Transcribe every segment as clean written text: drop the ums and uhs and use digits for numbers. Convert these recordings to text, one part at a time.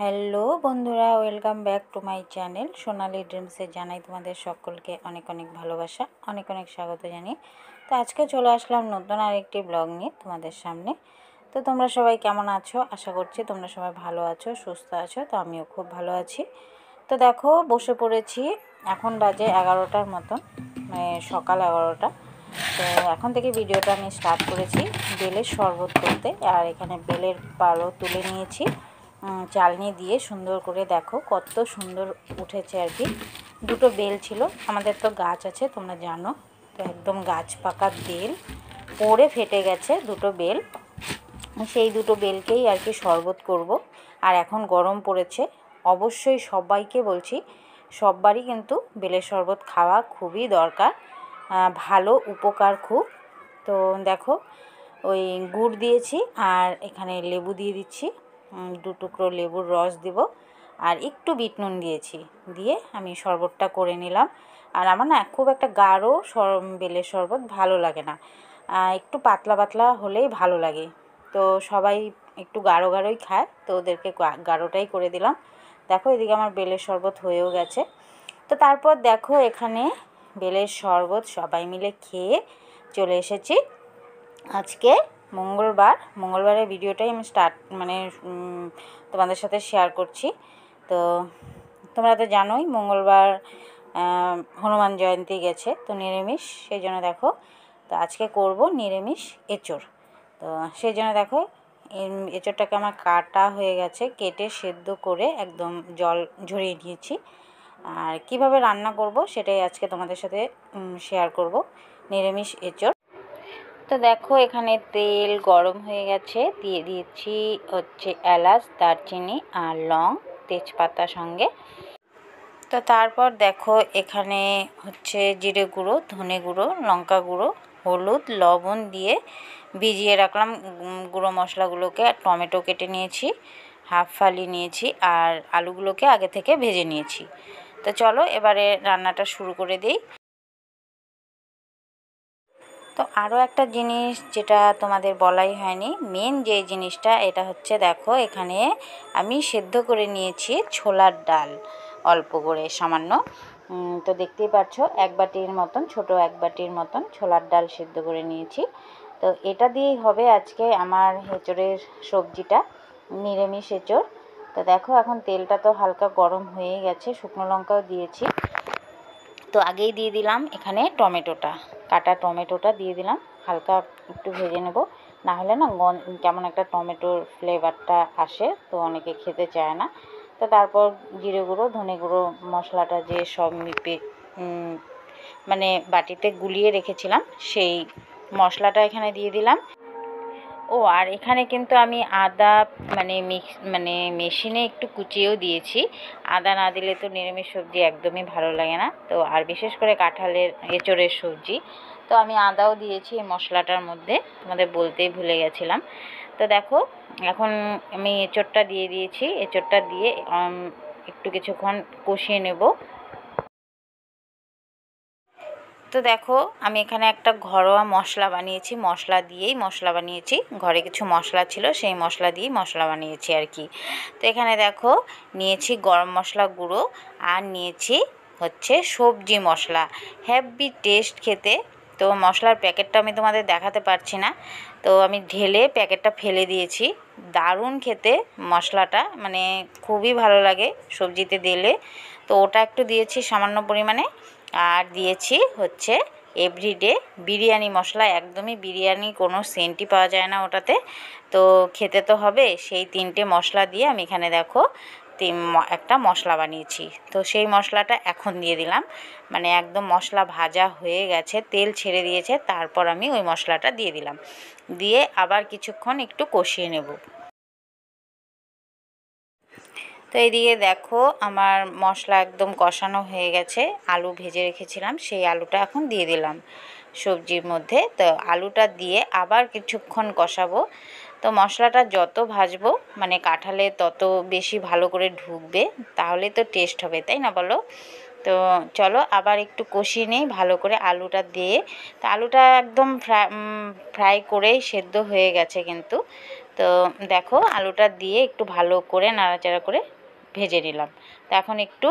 Hello বন্ধুরা, welcome back to my channel Sonali ড্রিমসে জানাই তোমাদের সকলকে অনেক অনেক ভালোবাসা, অনেক অনেক স্বাগত জানিয়ে। তো আজকে চলে আসলাম নতুন আরেকটি ব্লগ নিয়ে তোমাদের সামনে। তো তোমরা সবাই কেমন আছো? আশা করছি তোমরা সবাই ভালো আছো, সুস্থ আছো। তো আমিও খুব ভালো আছি। তো দেখো, বসে পড়েছি। এখন বাজে 11টার মতন, মানে সকাল 11টা। তো এখন থেকে ভিডিওটা আমি স্টার্ট করেছি বেলের শরবত করতে। আর এখানে বেলের পালও তুলে নিয়েছি চালনি দিয়ে সুন্দর করে। দেখো কত সুন্দর উঠেছে আর কি। দুটো বেল ছিল, আমাদের তো গাছ আছে তোমরা জানো। তো একদম গাছ পাকা বেল পড়ে ফেটে গেছে দুটো বেল। সেই দুটো বেলকেই আর কি শরবত করব। আর এখন গরম পড়েছে, অবশ্যই সবাইকে বলছি সববারই কিন্তু বেলের শরবত খাওয়া খুবই দরকার, ভালো উপকার খুব। তো দেখো, ওই গুড় দিয়েছি আর এখানে লেবু দিয়ে দিচ্ছি, 2 টুকরো লেবুর রস দিব আর একটু বিট নুন দিয়েছি, দিয়ে আমি শরবতটা করে নিলাম। আর আমার না খুব একটা গাঢ় বেলের শরবত ভালো লাগে না, একটু পাতলা পাতলা হলেই ভালো লাগে। তো সবাই একটু গাঢ় গাঢ়ই খায়, তো ওদেরকে গাঢ়টাই করে দিলাম। দেখো এদিকে আমার বেলের শরবত হয়েও গেছে। তো তারপর দেখো এখানে বেলের শরবত সবাই মিলে খেয়ে চলে এসেছি। আজকে মঙ্গলবারের ভিডিওটাই আমি তোমাদের সাথে শেয়ার করছি। তো তোমরা তো জানোই মঙ্গলবার হনুমান জয়ন্তী গেছে, তো নিরামিষ, সেই জন্য দেখো। তো আজকে করব নিরামিষ এঁচোড়। তো সেই জন্য দেখো এঁচোড়টাকে আমার কাটা হয়ে গেছে, কেটে সেদ্ধ করে একদম জল ঝরিয়ে নিয়েছি। আর কিভাবে রান্না করব সেটাই আজকে তোমাদের সাথে শেয়ার করব, নিরামিষ এঁচোড়। তো দেখো এখানে তেল গরম হয়ে গেছে, দিয়ে দিয়েছি হচ্ছে এলাচ, দারচিনি আর লং, তেজপাতা সঙ্গে। তো তারপর দেখো এখানে হচ্ছে জিরে গুঁড়ো, ধনে গুঁড়ো, লঙ্কা গুঁড়ো, হলুদ, লবণ দিয়ে ভিজিয়ে রাখলাম গুঁড়ো মশলাগুলোকে। আর টমেটো কেটে নিয়েছি, হাফ ফালি নিয়েছি, আর আলুগুলোকে আগে থেকে ভেজে নিয়েছি। তো চলো এবারে রান্নাটা শুরু করে দিই। তো আরও একটা জিনিস যেটা তোমাদের বলাই হয়নি, মেন যে জিনিসটা, এটা হচ্ছে দেখো এখানে আমি সেদ্ধ করে নিয়েছি ছোলার ডাল, অল্প করে সামান্য। তো দেখতেই পাচ্ছ এক বাটির মতন, ছোট এক বাটির মতন ছোলার ডাল সেদ্ধ করে নিয়েছি। তো এটা দিয়েই হবে আজকে আমার এঁচোড়ের সবজিটা, নিরামিষ এঁচোড়। তো দেখো এখন তেলটা তো হালকা গরম হয়ে গেছে, শুকনো লঙ্কাও দিয়েছি। তো আগেই দিয়ে দিলাম এখানে টমেটোটা, কাটা টমেটোটা দিয়ে দিলাম, হালকা একটু ভেজে নেব, না হলে না কেমন একটা টমেটোর ফ্লেভারটা আসে, তো অনেকে খেতে চায় না। তো তারপর জিরে গুঁড়ো, ধনে গুঁড়ো মশলাটা যে সব মানে বাটিতে গুলিয়ে রেখেছিলাম, সেই মশলাটা এখানে দিয়ে দিলাম। ও আর এখানে কিন্তু আমি আদা মানে মেশিনে একটু কুচিয়েও দিয়েছি। আদা না দিলে তো নিরামিষ সবজি একদমই ভালো লাগে না, তো আর বিশেষ করে কাঁঠালের এঁচোড়ের সবজি। তো আমি আদাও দিয়েছি এই মশলাটার মধ্যে, তোমাদের বলতেই ভুলে গেছিলাম। তো দেখো এখন আমি এঁচোড়টা দিয়ে দিয়েছি, এঁচোড়টা দিয়ে একটু কিছুক্ষণ কষিয়ে নেব। তো দেখো আমি এখানে একটা ঘরোয়া মশলা বানিয়েছি, মশলা বানিয়েছি, ঘরে কিছু মশলা ছিল সেই মশলা দিয়েই মশলা বানিয়েছি আর কি। তো এখানে দেখো নিয়েছি গরম মশলা গুঁড়ো, আর নিয়েছি হচ্ছে সবজি মশলা, হেভি টেস্ট খেতে। তো মশলার প্যাকেটটা আমি তোমাদের দেখাতে পারছি না, তো আমি ঢেলে প্যাকেটটা ফেলে দিয়েছি। দারুণ খেতে মশলাটা, মানে খুবই ভালো লাগে সবজিতে দিলে। তো ওটা একটু দিয়েছি সামান্য পরিমাণে। আর দিয়েছি হচ্ছে এভরিডে বিরিয়ানি মশলা, একদমই বিরিয়ানি কোনো সেন্টই পাওয়া যায় না ওটাতে, তো খেতে তো হবে। সেই 3টে মশলা দিয়ে আমি এখানে দেখো একটা মশলা বানিয়েছি। তো সেই মশলাটা এখন দিয়ে দিলাম, মানে একদম মশলা ভাজা হয়ে গেছে, তেল ছেড়ে দিয়েছে, তারপর আমি ওই মশলাটা দিয়ে দিলাম, দিয়ে আবার কিছুক্ষণ একটু কষিয়ে নেব। তো এইদিকে দেখো আমার মশলা একদম কষানো হয়ে গেছে, আলু ভেজে রেখেছিলাম সেই আলুটা এখন দিয়ে দিলাম সবজির মধ্যে। তো আলুটা দিয়ে আবার কিছুক্ষণ কষাবো। তো মশলাটা যত ভাজবো মানে কাঁঠালে তত বেশি ভালো করে ঢুকবে, তাহলে তো টেস্ট হবে, তাই না বলো? তো চলো আবার একটু কষিয়ে নিই ভালো করে আলুটা দিয়ে। তো আলুটা একদম ফ্রাই করেই সেদ্ধ হয়ে গেছে কিন্তু। তো দেখো আলুটা দিয়ে একটু ভালো করে নাড়াচাড়া করে ভেজে নিলাম। তো এখন একটু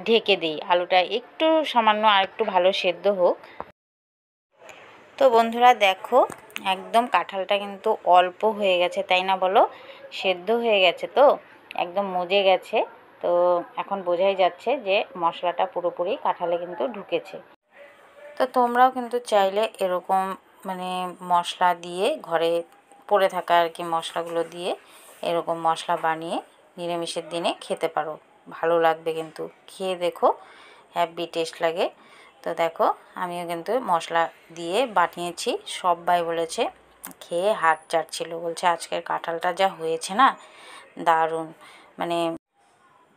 ঢেকে দিই, আলুটা একটু সামান্য আর একটু ভালো সেদ্ধ হোক। তো বন্ধুরা দেখো একদম কাঁঠালটা কিন্তু অল্প হয়ে গেছে, তাই না বলো? সেদ্ধ হয়ে গেছে, তো একদম মজে গেছে। তো এখন বোঝাই যাচ্ছে যে মশলাটা পুরোপুরি কাঁঠালে কিন্তু ঢুকেছে। তো তোমরাও কিন্তু চাইলে এরকম মানে মশলা দিয়ে ঘরে পড়ে থাকা আর কি মশলাগুলো দিয়ে এরকম মশলা বানিয়ে নিরামিষের দিনে খেতে পারো, ভালো লাগবে কিন্তু, খেয়ে দেখো হ্যাভি টেস্ট লাগে। তো দেখো আমিও কিন্তু মশলা দিয়ে বানিয়েছি, সবাই বলেছে, খেয়ে হাত চাটছিল, বলছে আজকের কাঁঠালটা যা হয়েছে না দারুণ, মানে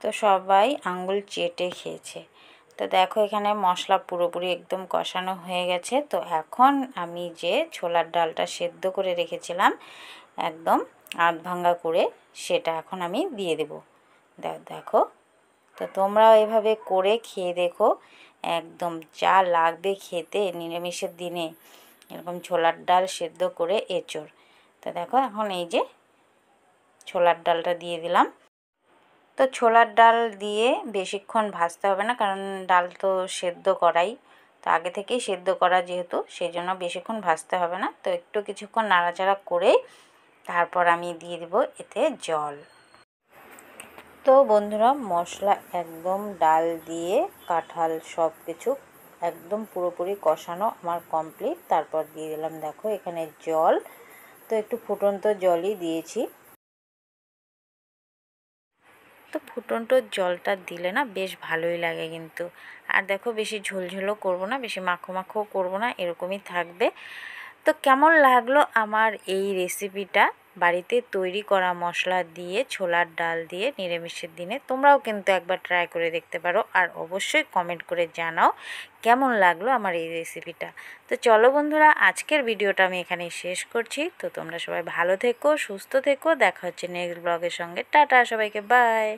তো সবাই আঙ্গুল চেটে খেয়েছে। তো দেখো এখানে মশলা পুরোপুরি একদম কষানো হয়ে গেছে। তো এখন আমি যে ছোলার ডালটা সেদ্ধ করে রেখেছিলাম একদম আধ ভাঙ্গা করে, সেটা এখন আমি দিয়ে দেব। দেখো তো তোমরাও এভাবে করে খেয়ে দেখো, একদম যা লাগবে খেতে নিরামিষের দিনে এরকম ছোলার ডাল সেদ্ধ করে এঁচোড়। তো দেখো এখন এই যে ছোলার ডালটা দিয়ে দিলাম। তো ছোলার ডাল দিয়ে বেশিক্ষণ ভাজতে হবে না, কারণ ডাল তো সেদ্ধ করাই, তো আগে থেকেই সেদ্ধ করা যেহেতু, সেই জন্য বেশিক্ষণ ভাজতে হবে না। তো একটু কিছুক্ষণ নাড়াচাড়া করে তারপর আমি দিয়ে দেব এতে জল। তো বন্ধুরা মশলা একদম ডাল দিয়ে কাঁঠাল সব কিছু একদম পুরোপুরি কষানো আমার কমপ্লিট। তারপর দিয়ে দিলাম দেখো এখানে জল, তো একটু ফুটন্ত জলই দিয়েছি। তো ফুটন্ত জলটা দিলে না বেশ ভালোই লাগে কিন্তু। আর দেখো বেশি ঝোলঝোলও করবো না, বেশি মাখো মাখোও করবো না, এরকমই থাকবে। তো কেমন লাগলো আমার এই রেসিপিটা, বাড়িতে তৈরি করা মশলা দিয়ে ছোলার ডাল দিয়ে নিরামিষের দিনে? তোমরাও কিন্তু একবার ট্রাই করে দেখতে পারো, আর অবশ্যই কমেন্ট করে জানাও কেমন লাগলো আমার এই রেসিপিটা। তো চলো বন্ধুরা আজকের ভিডিওটা আমি এখানেই শেষ করছি। তো তোমরা সবাই ভালো থেকো, সুস্থ থেকো, দেখা হচ্ছে নেক্সট ব্লগের সঙ্গে। টাটা সবাইকে, বাই।